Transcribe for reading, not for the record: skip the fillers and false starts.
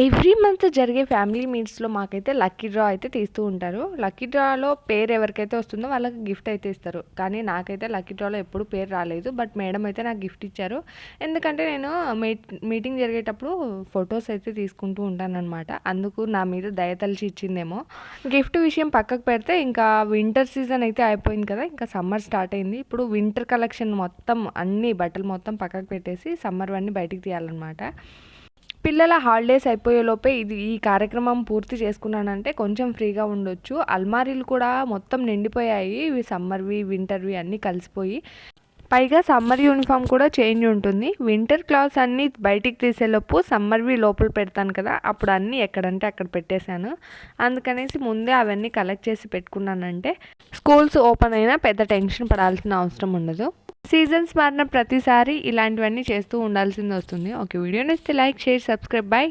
Every month జరిగే family మీట్స్లో మాకైతే lucky draw అయితే తీస్తూ ఉంటారు. లక్కీ డ్రాలో పేరు ఎవరికైతే వస్తుందో వాళ్ళకి గిఫ్ట్ అయితే ఇస్తారు. కానీ నాకైతే లక్కీ డ్రాలో ఎప్పుడు పేరు రాలేదు. బట్ మేడం అయితే నాకు గిఫ్ట్ ఇచ్చారు. ఎందుకంటే నేను మీటింగ్ జరిగేటప్పుడు ఫొటోస్ అయితే తీసుకుంటూ ఉంటానన్నమాట. అందుకు నా మీద దయ తలిచి ఇచ్చిందేమో. గిఫ్ట్ విషయం పక్కకు పెడితే ఇంకా వింటర్ సీజన్ అయితే అయిపోయింది కదా, ఇంకా సమ్మర్ స్టార్ట్ అయింది. ఇప్పుడు వింటర్ కలెక్షన్ మొత్తం అన్ని బట్టలు మొత్తం పక్కకు పెట్టేసి సమ్మర్ వన్నీ బయటికి తీయాలన్నమాట. పిల్లల హాలిడేస్ అయిపోయేలోపే ఈ కార్యక్రమం పూర్తి చేసుకున్నానంటే కొంచెం ఫ్రీగా ఉండొచ్చు. అల్మారీలు కూడా మొత్తం నిండిపోయాయి. ఇవి సమ్మర్వి వింటర్వి అన్నీ కలిసిపోయి, పైగా సమ్మర్ యూనిఫామ్ కూడా చేంజ్ ఉంటుంది. వింటర్ క్లాత్స్ అన్నీ బయటికి తీసేలోపు సమ్మర్వి లోపల పెడతాను కదా, అప్పుడు అన్నీ ఎక్కడంటే అక్కడ పెట్టేశాను. అందుకనేసి ముందే అవన్నీ కలెక్ట్ చేసి పెట్టుకున్నానంటే స్కూల్స్ ఓపెన్ అయినా పెద్ద టెన్షన్ పడాల్సిన అవసరం ఉండదు. సీజన్స్ మారిన ప్రతిసారి ఇలాంటివన్నీ చేస్తూ ఉండాల్సింది వస్తుంది. ఓకే, వీడియో నచ్చితే లైక్, షేర్, సబ్స్క్రైబ్. బాయ్.